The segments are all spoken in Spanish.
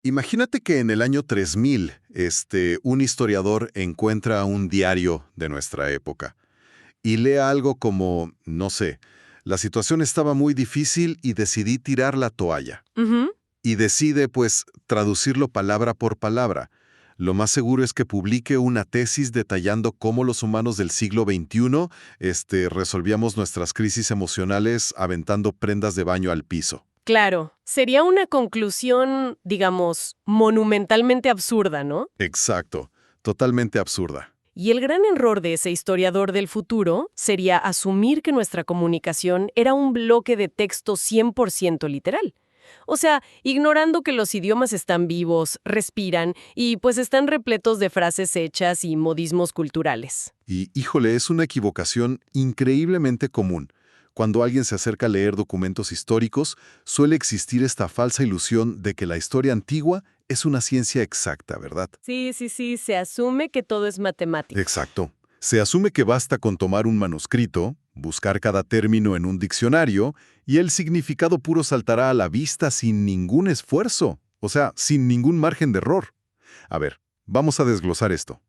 Imagínate que en el año 3000, un historiador encuentra un diario de nuestra época y lee algo como, no sé, la situación estaba muy difícil y decidí tirar la toalla. Ujú. Y decide, pues, traducirlo palabra por palabra. Lo más seguro es que publique una tesis detallando cómo los humanos del siglo XXI, resolvíamos nuestras crisis emocionales aventando prendas de baño al piso. Claro, sería una conclusión, digamos, monumentalmente absurda, ¿no? Exacto. Totalmente absurda. Y el gran error de ese historiador del futuro sería asumir que nuestra comunicación era un bloque de texto 100% literal. O sea, ignorando que los idiomas están vivos, respiran y pues están repletos de frases hechas y modismos culturales. Y, híjole, es una equivocación increíblemente común. Cuando alguien se acerca a leer documentos históricos, suele existir esta falsa ilusión de que la historia antigua es una ciencia exacta, ¿verdad? Sí, sí, sí, se asume que todo es matemático. Exacto. Se asume que basta con tomar un manuscrito, buscar cada término en un diccionario, y el significado puro saltará a la vista sin ningún esfuerzo, o sea, sin ningún margen de error. A ver, vamos a desglosar esto.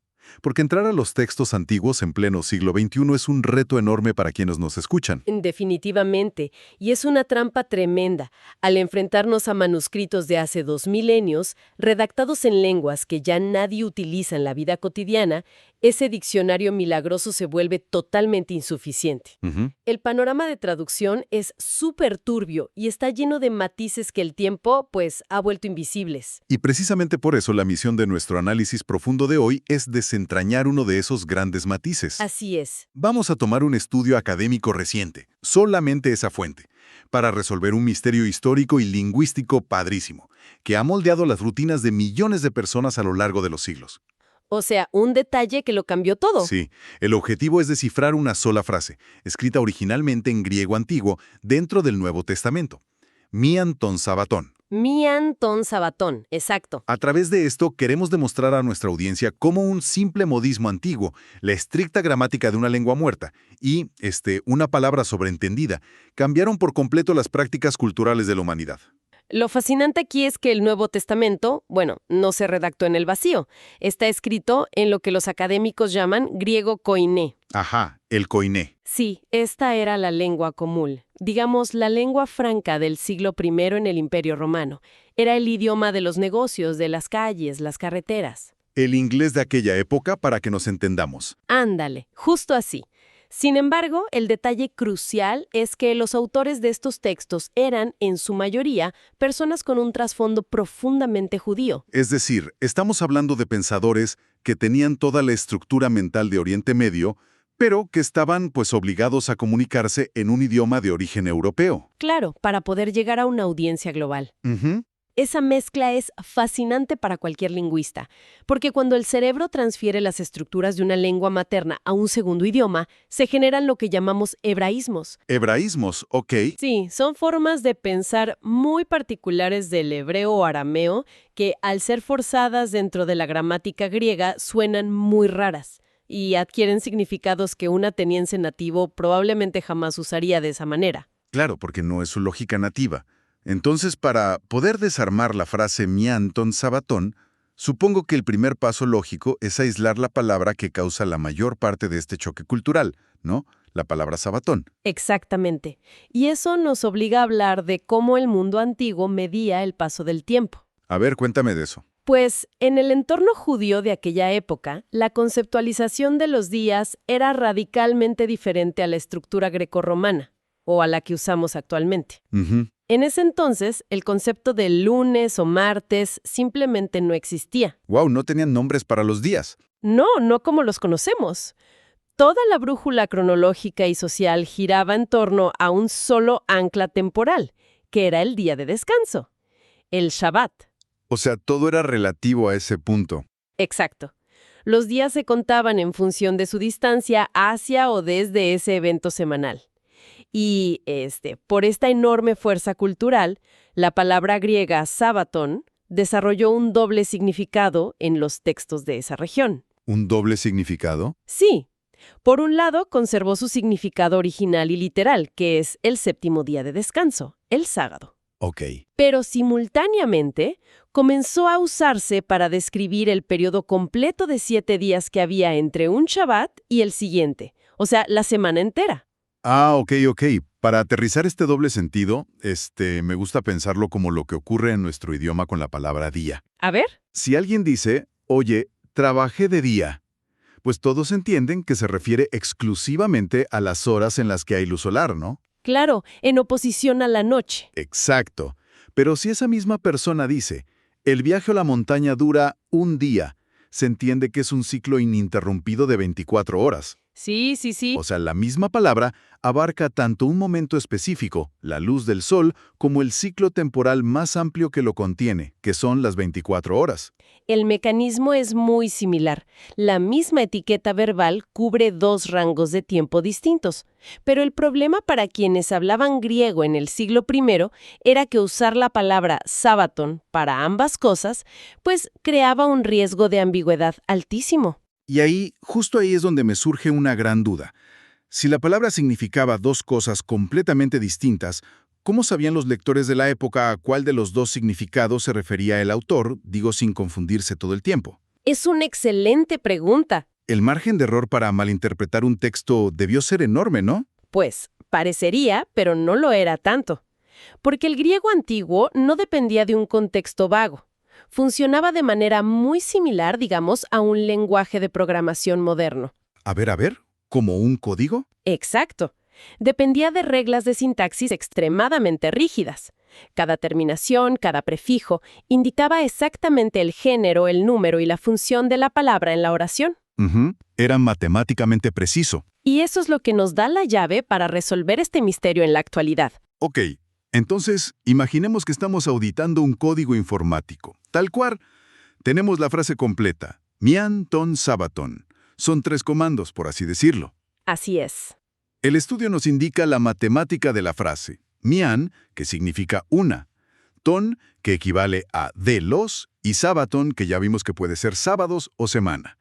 Porque entrar a los textos antiguos en pleno siglo XXI es un reto enorme para quienes nos escuchan. Definitivamente, y es una trampa tremenda. Al enfrentarnos a manuscritos de hace 2000 años, redactados en lenguas que ya nadie utiliza en la vida cotidiana, ese diccionario milagroso se vuelve totalmente insuficiente. Ujú. El panorama de traducción es súper turbio y está lleno de matices que el tiempo, pues, ha vuelto invisibles. Y precisamente por eso la misión de nuestro análisis profundo de hoy es desentrañar uno de esos grandes matices. Así es. Vamos a tomar un estudio académico reciente, solamente esa fuente, para resolver un misterio histórico y lingüístico padrísimo, que ha moldeado las rutinas de millones de personas a lo largo de los siglos. O sea, un detalle que lo cambió todo. Sí, el objetivo es descifrar una sola frase, escrita originalmente en griego antiguo dentro del Nuevo Testamento. Mian ton sabatón. Mian ton sabatón, exacto. A través de esto queremos demostrar a nuestra audiencia cómo un simple modismo antiguo, la estricta gramática de una lengua muerta y, una palabra sobreentendida, cambiaron por completo las prácticas culturales de la humanidad. Lo fascinante aquí es que el Nuevo Testamento, bueno, no se redactó en el vacío. Está escrito en lo que los académicos llaman griego koiné. Ajá, el koiné. Sí, esta era la lengua común, digamos la lengua franca del siglo I en el Imperio Romano. Era el idioma de los negocios, de las calles, las carreteras. El inglés de aquella época para que nos entendamos. Ándale, justo así. Sin embargo, el detalle crucial es que los autores de estos textos eran, en su mayoría, personas con un trasfondo profundamente judío. Es decir, estamos hablando de pensadores que tenían toda la estructura mental de Oriente Medio, pero que estaban pues obligados a comunicarse en un idioma de origen europeo. Claro, para poder llegar a una audiencia global. Ujú. Esa mezcla es fascinante para cualquier lingüista, porque cuando el cerebro transfiere las estructuras de una lengua materna a un segundo idioma, se generan lo que llamamos hebraísmos. Hebraísmos, ok. Sí, son formas de pensar muy particulares del hebreo o arameo que, al ser forzadas dentro de la gramática griega, suenan muy raras y adquieren significados que un ateniense nativo probablemente jamás usaría de esa manera. Claro, porque no es su lógica nativa. Entonces, para poder desarmar la frase mianton sabatón, supongo que el primer paso lógico es aislar la palabra que causa la mayor parte de este choque cultural, ¿no? La palabra sabatón. Exactamente. Y eso nos obliga a hablar de cómo el mundo antiguo medía el paso del tiempo. A ver, cuéntame de eso. Pues en el entorno judío de aquella época, la conceptualización de los días era radicalmente diferente a la estructura grecorromana, o a la que usamos actualmente. Ujú. En ese entonces, el concepto de lunes o martes simplemente no existía. Wow, no tenían nombres para los días. No, no como los conocemos. Toda la brújula cronológica y social giraba en torno a un solo ancla temporal, que era el día de descanso, el Shabbat. O sea, todo era relativo a ese punto. Exacto. Los días se contaban en función de su distancia hacia o desde ese evento semanal. Y por esta enorme fuerza cultural, la palabra griega sabatón desarrolló un doble significado en los textos de esa región. ¿Un doble significado? Sí, por un lado conservó su significado original y literal, que es el séptimo día de descanso, el sábado. Ok. Pero simultáneamente comenzó a usarse para describir el periodo completo de 7 días que había entre un Shabbat y el siguiente, o sea, la semana entera. Ah, ok, ok. Para aterrizar este doble sentido, me gusta pensarlo como lo que ocurre en nuestro idioma con la palabra día. A ver. Si alguien dice, oye, trabajé de día, pues todos entienden que se refiere exclusivamente a las horas en las que hay luz solar, ¿no? Claro, en oposición a la noche. Exacto. Pero si esa misma persona dice, el viaje a la montaña dura un día, se entiende que es un ciclo ininterrumpido de 24 horas. Sí, sí, sí. O sea, la misma palabra abarca tanto un momento específico, la luz del sol, como el ciclo temporal más amplio que lo contiene, que son las 24 horas. El mecanismo es muy similar. La misma etiqueta verbal cubre dos rangos de tiempo distintos. Pero el problema para quienes hablaban griego en el siglo I era que usar la palabra sabaton para ambas cosas, pues creaba un riesgo de ambigüedad altísimo. Y ahí, justo ahí es donde me surge una gran duda. Si la palabra significaba dos cosas completamente distintas, ¿cómo sabían los lectores de la época a cuál de los dos significados se refería el autor, digo sin confundirse todo el tiempo? Es una excelente pregunta. El margen de error para malinterpretar un texto debió ser enorme, ¿no? Pues parecería, pero no lo era tanto. Porque el griego antiguo no dependía de un contexto vago. Funcionaba de manera muy similar, digamos, a un lenguaje de programación moderno. A ver, ¿como un código? Exacto. Dependía de reglas de sintaxis extremadamente rígidas. Cada terminación, cada prefijo, indicaba exactamente el género, el número y la función de la palabra en la oración. Era matemáticamente preciso. Y eso es lo que nos da la llave para resolver este misterio en la actualidad. Ok, entonces, imaginemos que estamos auditando un código informático. Tal cual, tenemos la frase completa, mian ton sabaton. Son 3 comandos, por así decirlo. Así es. El estudio nos indica la matemática de la frase. Mian, que significa una. Ton, que equivale a de los, y sabaton, que ya vimos que puede ser sábados o semana.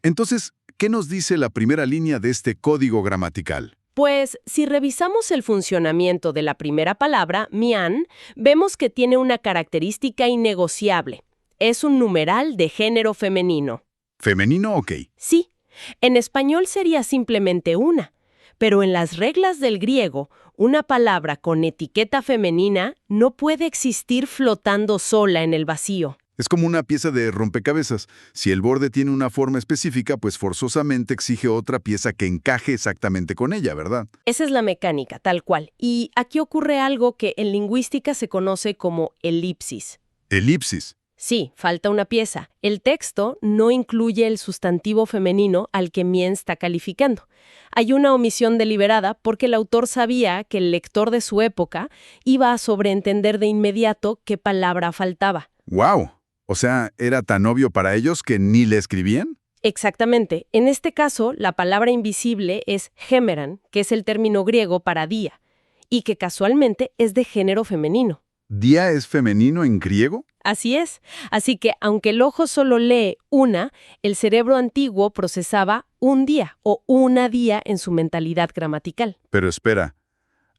Entonces, ¿qué nos dice la primera línea de este código gramatical? Pues, si revisamos el funcionamiento de la primera palabra, mian, vemos que tiene una característica innegociable. Es un numeral de género femenino. ¿Femenino? Ok. Sí, en español sería simplemente una, pero en las reglas del griego, una palabra con etiqueta femenina no puede existir flotando sola en el vacío. Es como una pieza de rompecabezas. Si el borde tiene una forma específica, pues forzosamente exige otra pieza que encaje exactamente con ella, ¿verdad? Esa es la mecánica, tal cual. Y aquí ocurre algo que en lingüística se conoce como elipsis. Elipsis. Sí, falta una pieza. El texto no incluye el sustantivo femenino al que Mien está calificando. Hay una omisión deliberada porque el autor sabía que el lector de su época iba a sobreentender de inmediato qué palabra faltaba. ¡Wow! O sea, ¿era tan obvio para ellos que ni le escribían? Exactamente. En este caso, la palabra invisible es hemeran, que es el término griego para día, y que casualmente es de género femenino. ¿Día es femenino en griego? Así es. Así que, aunque el ojo solo lee una, el cerebro antiguo procesaba un día o una día en su mentalidad gramatical. Pero espera.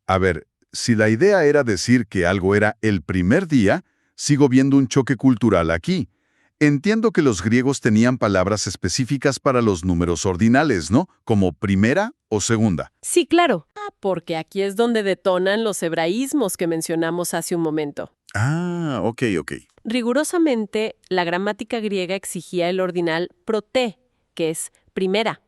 A ver, si la idea era decir que algo era el primer día, sigo viendo un choque cultural aquí. Entiendo que los griegos tenían palabras específicas para los números ordinales, ¿no? Como primera o segunda. Sí, claro. Porque aquí es donde detonan los hebraísmos que mencionamos hace un momento. Ah, ok. Rigurosamente, la gramática griega exigía el ordinal proté, que es primera.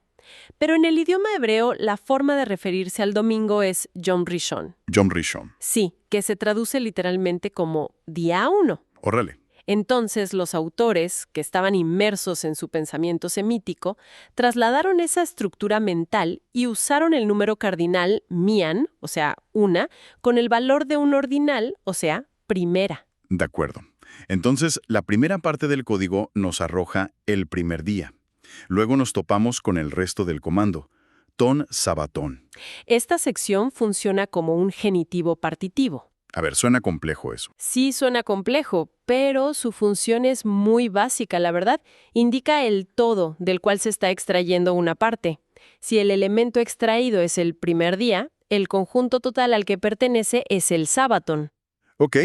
Pero en el idioma hebreo, la forma de referirse al domingo es Yom Rishon. Yom Rishon. Sí, que se traduce literalmente como día 1. Órale. Entonces, los autores, que estaban inmersos en su pensamiento semítico, trasladaron esa estructura mental y usaron el número cardinal mian, o sea, una, con el valor de un ordinal, o sea, primera. De acuerdo. Entonces, la primera parte del código nos arroja el primer día. Luego nos topamos con el resto del comando, ton sabatón. Esta sección funciona como un genitivo partitivo. A ver, suena complejo eso. Sí suena complejo, pero su función es muy básica, la verdad. Indica el todo del cual se está extrayendo una parte. Si el elemento extraído es el primer día, el conjunto total al que pertenece es el sabatón. Ok.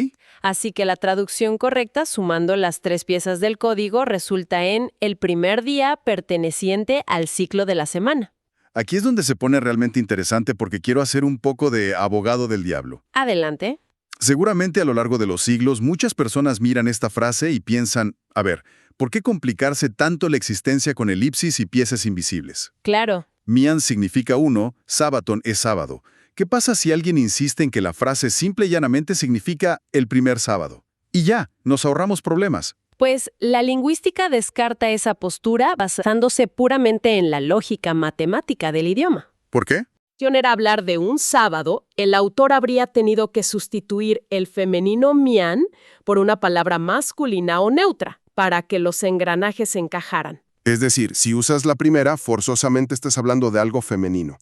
Así que la traducción correcta, sumando las 3 piezas del código, resulta en el primer día perteneciente al ciclo de la semana. Aquí es donde se pone realmente interesante porque quiero hacer un poco de abogado del diablo. Adelante. Seguramente a lo largo de los siglos muchas personas miran esta frase y piensan, a ver, ¿por qué complicarse tanto la existencia con elipsis y piezas invisibles? Claro. Mian significa uno, Sabaton es sábado. ¿Qué pasa si alguien insiste en que la frase simple y llanamente significa el primer sábado? Y ya, nos ahorramos problemas. Pues la lingüística descarta esa postura basándose puramente en la lógica matemática del idioma. ¿Por qué? Si era hablar de un sábado, el autor habría tenido que sustituir el femenino mian por una palabra masculina o neutra para que los engranajes encajaran. Es decir, si usas la primera, forzosamente estás hablando de algo femenino,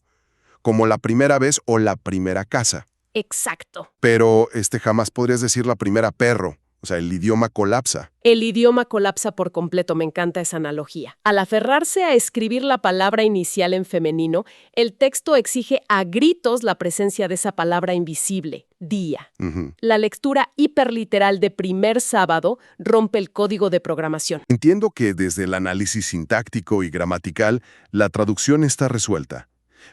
como la primera vez o la primera casa. Exacto. Pero jamás podrías decir la primera perro. O sea, el idioma colapsa. El idioma colapsa por completo, me encanta esa analogía. Al aferrarse a escribir la palabra inicial en femenino, el texto exige a gritos la presencia de esa palabra invisible, día. La lectura hiperliteral de primer sábado rompe el código de programación. Entiendo que desde el análisis sintáctico y gramatical, la traducción está resuelta.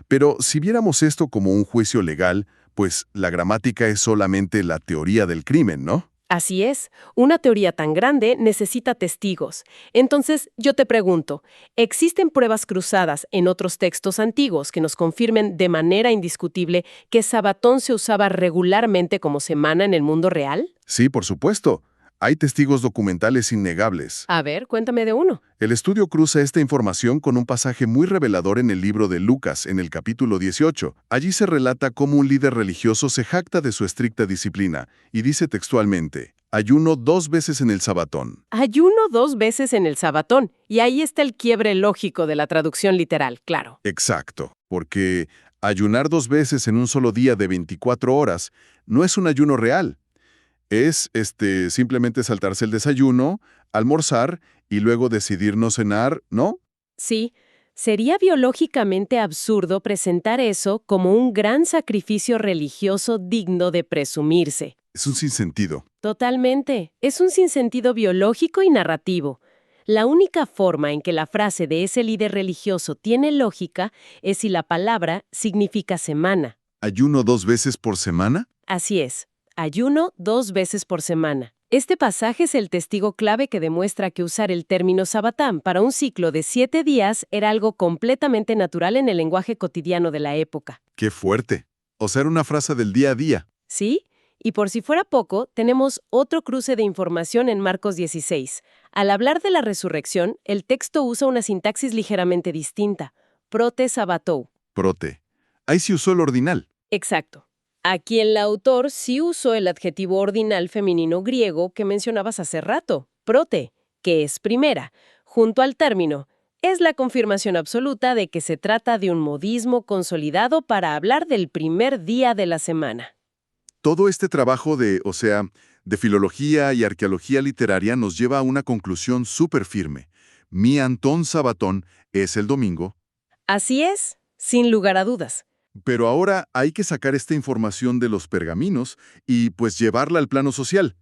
Pero si viéramos esto como un juicio legal, pues la gramática es solamente la teoría del crimen, ¿no? Así es, una teoría tan grande necesita testigos. Entonces, yo te pregunto, ¿existen pruebas cruzadas en otros textos antiguos que nos confirmen de manera indiscutible que sabatón se usaba regularmente como semana en el mundo real? Sí, por supuesto. Hay testigos documentales innegables. A ver, cuéntame de uno. El estudio cruza esta información con un pasaje muy revelador en el libro de Lucas, en el capítulo 18. Allí se relata cómo un líder religioso se jacta de su estricta disciplina y dice textualmente, ayuno 2 veces en el sabatón. Ayuno 2 veces en el sabatón. Y ahí está el quiebre lógico de la traducción literal, claro. Exacto, porque ayunar 2 veces en un solo día de 24 horas no es un ayuno real. Es simplemente saltarse el desayuno, almorzar y luego decidir no cenar, ¿no? Sí, sería biológicamente absurdo presentar eso como un gran sacrificio religioso digno de presumirse. Es un sinsentido. Totalmente. Es un sinsentido biológico y narrativo. La única forma en que la frase de ese líder religioso tiene lógica es si la palabra significa semana. ¿Ayuno 2 veces por semana? Así es. Ayuno 2 veces por semana. Este pasaje es el testigo clave que demuestra que usar el término sabatán para un ciclo de 7 días era algo completamente natural en el lenguaje cotidiano de la época. ¡Qué fuerte! O sea, era una frase del día a día. ¿Sí? Y por si fuera poco, tenemos otro cruce de información en Marcos 16. Al hablar de la resurrección, el texto usa una sintaxis ligeramente distinta. Prote sabatou. Prote. Ahí se usó el ordinal. Exacto. Aquí el autor sí usó el adjetivo ordinal femenino griego que mencionabas hace rato, prote, que es primera, junto al término. Es la confirmación absoluta de que se trata de un modismo consolidado para hablar del primer día de la semana. Todo este trabajo de filología y arqueología literaria nos lleva a una conclusión súper firme. Mi Antón Sabatón es el domingo. Así es, sin lugar a dudas. Pero ahora hay que sacar esta información de los pergaminos y pues llevarla al plano social.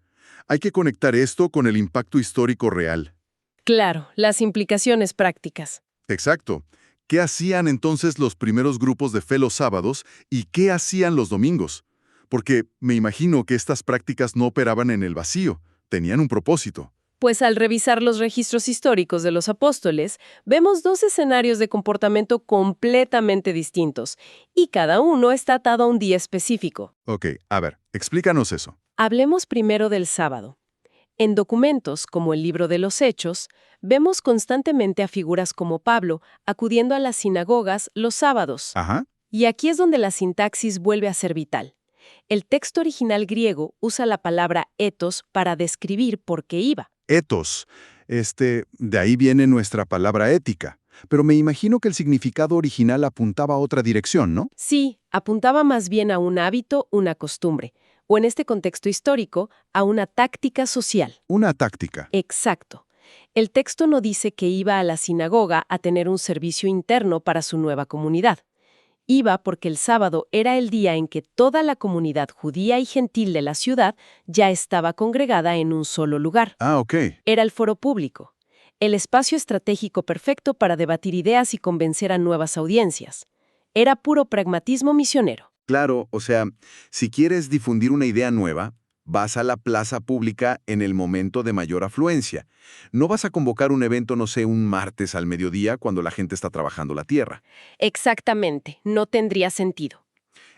Hay que conectar esto con el impacto histórico real. Claro, las implicaciones prácticas. Exacto. ¿Qué hacían entonces los primeros grupos de fe los sábados y qué hacían los domingos? Porque me imagino que estas prácticas no operaban en el vacío, tenían un propósito. Pues al revisar los registros históricos de los apóstoles, vemos 2 escenarios de comportamiento completamente distintos, y cada uno está atado a un día específico. Ok, a ver, explícanos eso. Hablemos primero del sábado. En documentos, como el libro de los Hechos, vemos constantemente a figuras como Pablo acudiendo a las sinagogas los sábados. Ajá. Y aquí es donde la sintaxis vuelve a ser vital. El texto original griego usa la palabra etos para describir por qué iba. Etos. De ahí viene nuestra palabra ética. Pero me imagino que el significado original apuntaba a otra dirección, ¿no? Sí, apuntaba más bien a un hábito, una costumbre, o en este contexto histórico, a una táctica social. Una táctica. Exacto. El texto no dice que iba a la sinagoga a tener un servicio interno para su nueva comunidad. Iba porque el sábado era el día en que toda la comunidad judía y gentil de la ciudad ya estaba congregada en un solo lugar. Ah, ok. Era el foro público, el espacio estratégico perfecto para debatir ideas y convencer a nuevas audiencias. Era puro pragmatismo misionero. Claro, o sea, si quieres difundir una idea nueva, vas a la plaza pública en el momento de mayor afluencia. No vas a convocar un evento, no sé, un martes al mediodía cuando la gente está trabajando la tierra. Exactamente, no tendría sentido.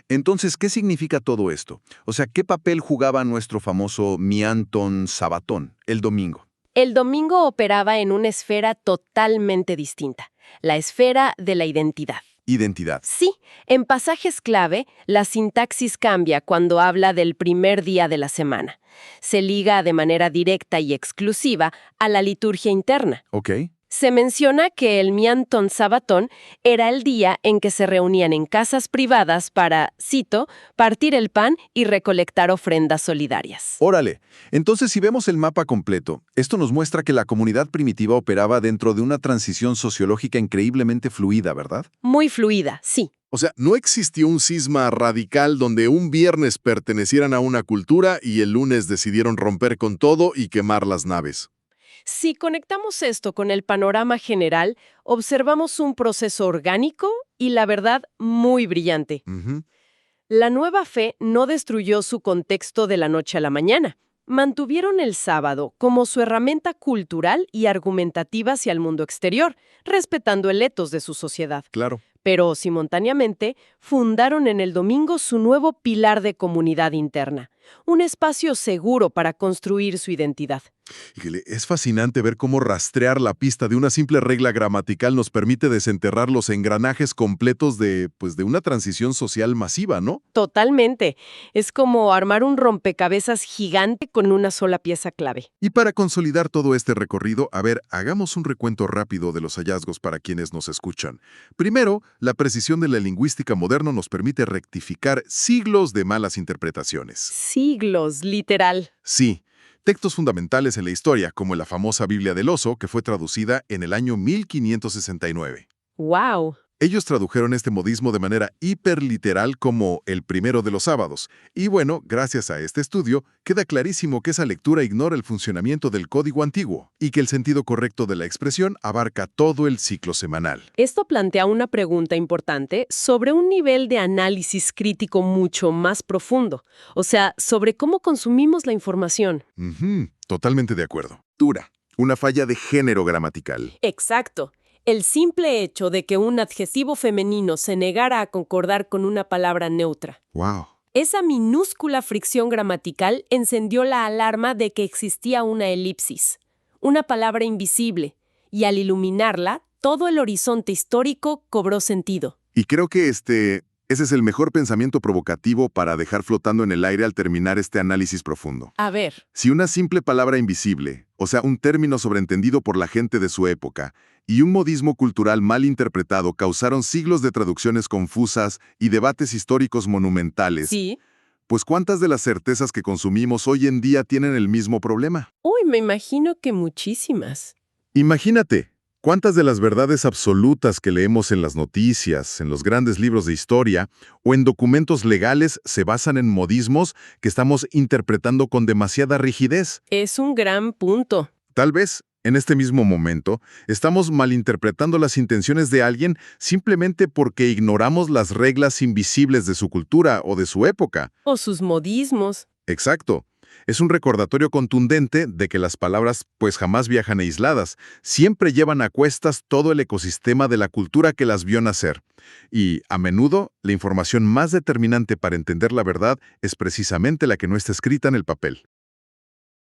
Entonces, ¿qué significa todo esto? O sea, ¿qué papel jugaba nuestro famoso Mianton Sabatón el domingo? El domingo operaba en una esfera totalmente distinta, la esfera de la identidad. Identidad. Sí, en pasajes clave, la sintaxis cambia cuando habla del primer día de la semana. Se liga de manera directa y exclusiva a la liturgia interna. Ok. Se menciona que el Mianton Sabatón era el día en que se reunían en casas privadas para, cito, partir el pan y recolectar ofrendas solidarias. Órale. Entonces, si vemos el mapa completo, esto nos muestra que la comunidad primitiva operaba dentro de una transición sociológica increíblemente fluida, ¿verdad? Muy fluida, sí. O sea, no existió un cisma radical donde un viernes pertenecieran a una cultura y el lunes decidieron romper con todo y quemar las naves. Si conectamos esto con el panorama general, observamos un proceso orgánico y, la verdad, muy brillante. Ujú. La nueva fe no destruyó su contexto de la noche a la mañana. Mantuvieron el sábado como su herramienta cultural y argumentativa hacia el mundo exterior, respetando el etos de su sociedad. Claro. Pero, simultáneamente, fundaron en el domingo su nuevo pilar de comunidad interna, un espacio seguro para construir su identidad. Híjole, es fascinante ver cómo rastrear la pista de una simple regla gramatical nos permite desenterrar los engranajes completos de una transición social masiva, ¿no? Totalmente. Es como armar un rompecabezas gigante con una sola pieza clave. Y para consolidar todo este recorrido, a ver, hagamos un recuento rápido de los hallazgos para quienes nos escuchan. Primero, la precisión de la lingüística moderna nos permite rectificar siglos de malas interpretaciones. Siglos, literal. Sí, textos fundamentales en la historia, como la famosa Biblia del Oso, que fue traducida en el año 1569. ¡Wow! Ellos tradujeron este modismo de manera hiperliteral como el primero de los sábados. Y bueno, gracias a este estudio, queda clarísimo que esa lectura ignora el funcionamiento del código antiguo y que el sentido correcto de la expresión abarca todo el ciclo semanal. Esto plantea una pregunta importante sobre un nivel de análisis crítico mucho más profundo, o sea, sobre cómo consumimos la información. Totalmente de acuerdo. Dura. Una falla de género gramatical. Exacto. El simple hecho de que un adjetivo femenino se negara a concordar con una palabra neutra. ¡Wow! Esa minúscula fricción gramatical encendió la alarma de que existía una elipsis, una palabra invisible, y al iluminarla, todo el horizonte histórico cobró sentido. Y creo que ese es el mejor pensamiento provocativo para dejar flotando en el aire al terminar este análisis profundo. A ver, Si una simple palabra invisible, o sea, un término sobreentendido por la gente de su época, y un modismo cultural mal interpretado causaron siglos de traducciones confusas y debates históricos monumentales, sí. pues ¿cuántas de las certezas que consumimos hoy en día tienen el mismo problema? Uy, me imagino que muchísimas. Imagínate, ¿cuántas de las verdades absolutas que leemos en las noticias, en los grandes libros de historia o en documentos legales se basan en modismos que estamos interpretando con demasiada rigidez? Es un gran punto. Tal vez, en este mismo momento, estamos malinterpretando las intenciones de alguien simplemente porque ignoramos las reglas invisibles de su cultura o de su época. O sus modismos. Exacto. Es un recordatorio contundente de que las palabras pues jamás viajan aisladas, siempre llevan a cuestas todo el ecosistema de la cultura que las vio nacer. Y, a menudo, la información más determinante para entender la verdad es precisamente la que no está escrita en el papel.